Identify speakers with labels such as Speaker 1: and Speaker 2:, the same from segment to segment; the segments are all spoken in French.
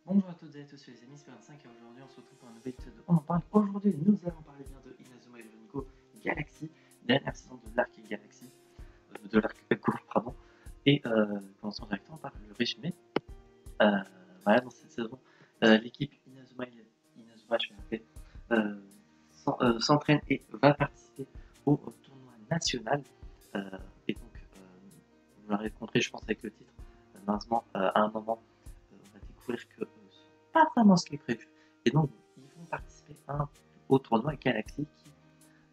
Speaker 1: Bonjour à toutes et à tous, les amis, c'est 25 et aujourd'hui on se retrouve pour un nouvel épisode. On en parle aujourd'hui, nous allons parler bien de Inazuma Eleven Go Galaxy, dernière saison de l'Arc Galaxy, de l'Arc Go, pardon. Et commençons directement par le résumé. Voilà, dans cette saison, l'équipe Inazuma, je vais l'appeler, s'entraîne et va participer au tournoi national. Et donc, vous l'aurez compris, je pense, avec le titre, malheureusement, à un moment, on va découvrir que c'est pas vraiment ce qui est prévu. Et donc, ils vont participer au tournoi Galaxy qui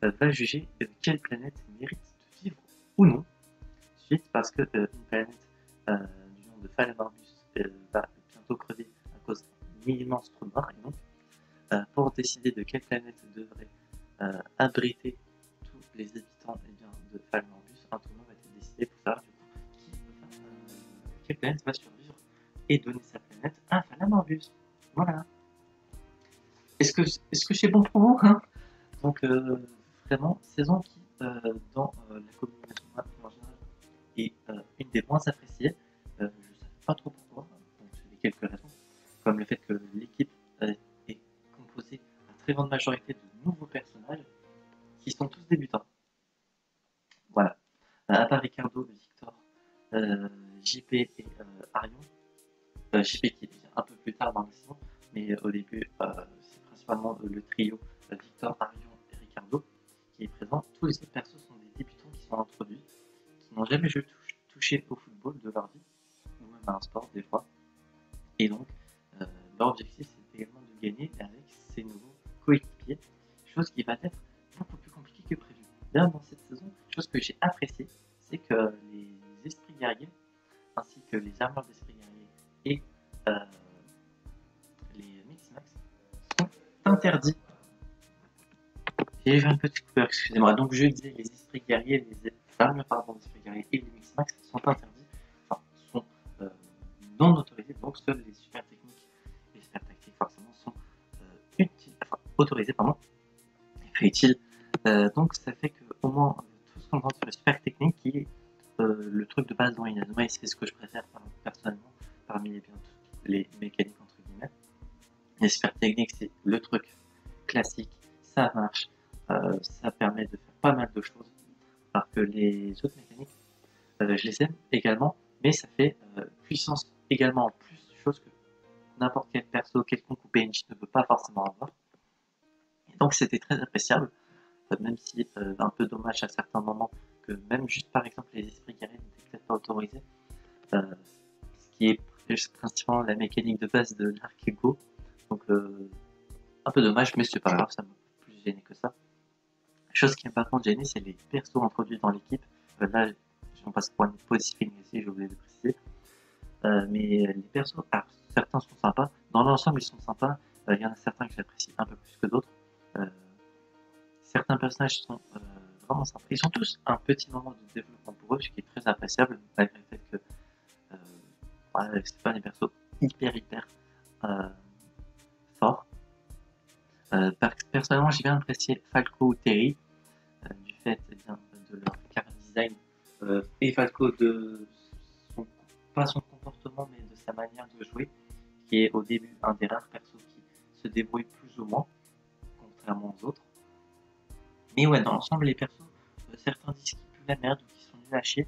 Speaker 1: va juger quelle planète mérite de vivre ou non. Suite parce que une planète du nom de Phalamarbus va bientôt crever à cause d'un immense trou noir. Et donc, pour décider de quelle planète devrait abriter tous les habitants de Phalamarbus, un tournoi va être décidé pour savoir du coup quelle planète va survivre et donner sa planète à Phalamarbus. Voilà. Est-ce que c'est bon pour vous, hein? Donc vraiment, saison qui, dans la communication en général, est une des moins appréciées. Je ne sais pas trop pourquoi, donc j'ai quelques raisons, comme le fait que l'équipe est composée à très grande majorité de nouveaux personnages qui sont tous débutants. Voilà. À part Ricardo, Victor, JP et Arion. JP qui est un peu plus tard dans la saison, mais au début, c'est principalement le trio Victor, Arion et Ricardo qui est présent. Tous les autres persos sont des débutants qui sont introduits, qui n'ont jamais touché au football de leur vie, ou même à un sport des fois. Et donc, leur objectif, c'est également de gagner avec ces nouveaux coéquipiers, chose qui va être beaucoup plus compliquée que prévu. D'ailleurs, dans cette saison, chose que j'ai appréciée, c'est que les esprits guerriers, ainsi que les armures d'esprits guerriers et les Mix-Max sont interdits. J'ai eu un petit coupeur, excusez-moi. Donc je disais, les esprits guerriers, les armures d'esprits guerriers et les Mix-Max sont interdits, enfin sont non autorisés, donc seuls les super techniques et les super tactiques forcément sont autorisés, pardon, et utiles. Donc ça fait qu'au moins tout ce qu'on voit sur les super techniques qui est le truc de base dans Inazuma, et c'est ce que je préfère personnellement parmi les mécaniques entre guillemets. Les super techniques, c'est le truc classique, ça marche, ça permet de faire pas mal de choses, alors que les autres mécaniques, je les aime également, mais ça fait puissance également en plus, chose que n'importe quel perso quelconque ou PNJ ne peut pas forcément avoir. Et donc c'était très appréciable, même si un peu dommage à certains moments que même juste par exemple les esprits guerriers n'étaient peut-être pas autorisés, ce qui est principalement la mécanique de base de l'Arc Go. Donc un peu dommage, mais c'est pas grave, ça m'a plus gêné que ça. Chose qui m'a par contre gêné, c'est les persos introduits dans l'équipe. Là, j'en passe pour une positive ici, j'ai oublié de préciser. Mais les persos, alors, certains sont sympas. Dans l'ensemble, ils sont sympas. Il y en a certains que j'apprécie un peu plus que d'autres. Certains personnages sont vraiment sympas. Ils ont tous un petit moment de développement pour eux, ce qui est très appréciable, malgré le fait que c'est pas des persos hyper forts. Personnellement, j'ai bien apprécié Falco ou Terry, du fait de leur car design, et Falco de pas son comportement, mais de sa manière de jouer, qui est au début un des rares persos qui se débrouille plus ou moins, contrairement aux autres. Mais ouais, dans l'ensemble, les persos, certains disent qu'ils puent la merde ou qu'ils sont nuls à chier.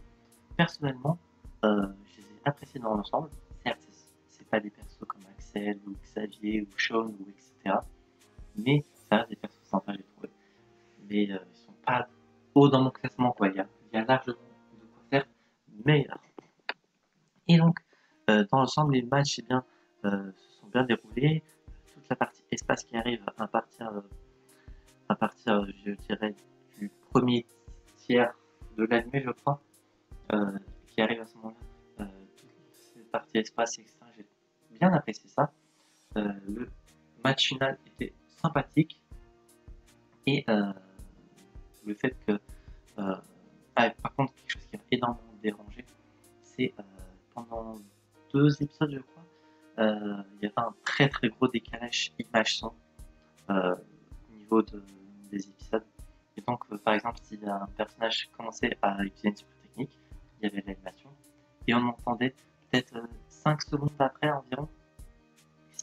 Speaker 1: Personnellement, je les ai appréciés dans l'ensemble. Certes, c'est pas des persos comme Axel ou Xavier ou Sean ou etc. Mais ça reste des persos sympas, j'ai trouvé. Mais ils sont pas haut dans mon classement, quoi. Il y a largement de quoi faire meilleur. Et donc, dans l'ensemble, les matchs se sont bien déroulés. Toute la partie espace qui arrive à partir, je dirais, du premier tiers de l'anime, je crois, qui arrive à ce moment-là. Toute cette partie espace, etc. J'ai bien apprécié ça. Le match final était sympathique. Et le fait que... par contre, quelque chose qui m'a énormément dérangé, c'est pendant 2 épisodes, je crois, il y avait un très très gros décalage image-son au niveau des épisodes. Et donc, par exemple, si un personnage commençait à utiliser une super technique, il y avait l'animation, et on entendait peut-être 5 secondes après environ, et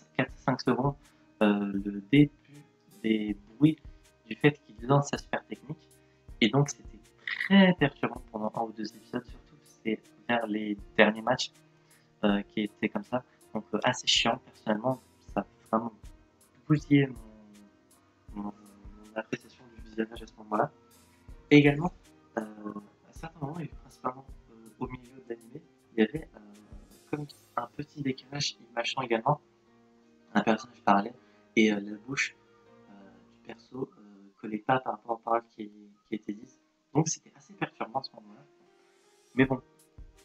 Speaker 1: 5 secondes le début des bruits du fait qu'il lance sa super technique. Et donc c'était très perturbant pendant un ou deux épisodes, surtout c'est vers les derniers matchs qui étaient comme ça. Donc assez chiant personnellement, ça a vraiment bousillé mon appréciation du visionnage à ce moment-là. Et également, à certains moments, et principalement au milieu de l'animé, il y avait comme un petit décalage imaginant également un personnage parallèle et la bouche du perso collait pas par rapport aux paroles qui étaient dites. Donc c'était assez perturbant à ce moment-là. Mais bon,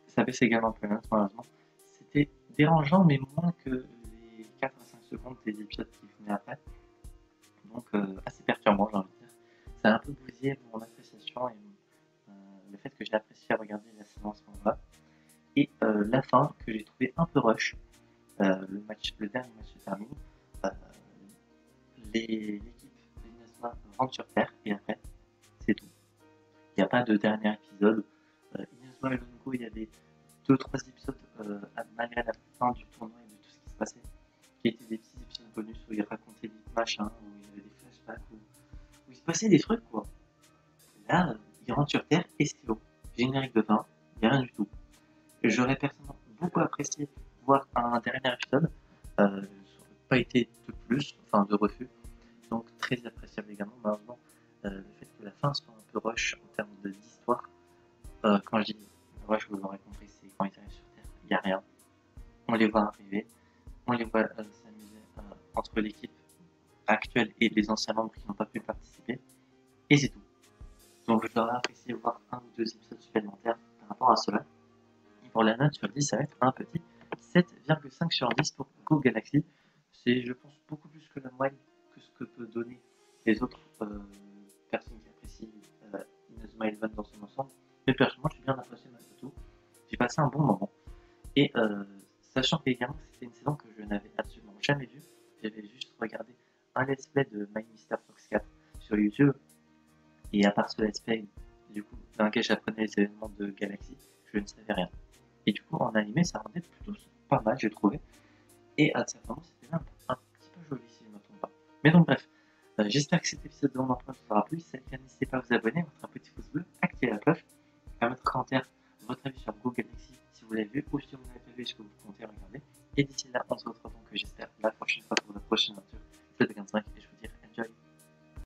Speaker 1: ça baisse également un peu note, malheureusement. C'était dérangeant, mais moins que les 4 à 5 secondes des épisodes qui venaient après. Donc assez perturbant, j'ai envie de dire. Ça a un peu bousillé mon appréciation et le fait que j'ai apprécié à regarder la séance à ce moment-là. Et la fin, que j'ai trouvé un peu rush. Le dernier match se termine. L'équipe d'Inazuma rentre sur Terre et après, c'est tout. Il n'y a pas de dernier épisode. Inazuma et Longo, il y a des 2-3 épisodes malgré la fin du tournoi et de tout ce qui se passait, qui étaient des petits épisodes bonus où ils racontaient des machins, où il y avait des flashbacks, où il se passait des trucs quoi. Là, ils rentrent sur Terre et c'est bon. Générique de fin, il n'y a rien du tout. J'aurais personnellement beaucoup apprécié voir un dernier épisode. Ça n'aurait pas été de plus, enfin de refus. Donc très appréciable également. Malheureusement, le fait que la fin soit un peu rush en termes d'histoire. Quand je dis rush, vous l'aurez compris, c'est quand ils arrivent sur Terre, il n'y a rien. On les voit arriver, on les voit s'amuser entre l'équipe actuelle et les anciens membres qui n'ont pas pu participer. Et c'est tout. Donc j'aurais apprécié voir un ou deux épisodes supplémentaires par rapport à cela. Et pour la note sur 10, ça va être un petit 7,5 sur 10 pour Go Galaxy. C'est, je pense, beaucoup plus que la moyenne que ce que peut donner les autres personnes qui apprécient Inazuma Eleven dans son ensemble. Mais personnellement, j'ai bien apprécié malgré tout. J'ai passé un bon moment. Et sachant qu'également, c'était une saison que je n'avais absolument jamais vue. J'avais juste regardé un let's play de My Mr. Fox 4 sur YouTube. Et à part ce let's play, du coup, dans lequel j'apprenais les événements de Galaxy, je ne savais rien. Et du coup, en animé, ça rendait plutôt pas mal, j'ai trouvé. Et à certains moments, c'était même un petit peu joli, si je ne me trompe pas. Mais donc, bref, j'espère que cet épisode de mon empreinte vous aura plu. Si c'est le cas, n'hésitez pas à vous abonner, mettre un petit pouce bleu, activer la cloche, faire votre commentaire, votre avis sur Go Galaxy si vous l'avez vu, ou sur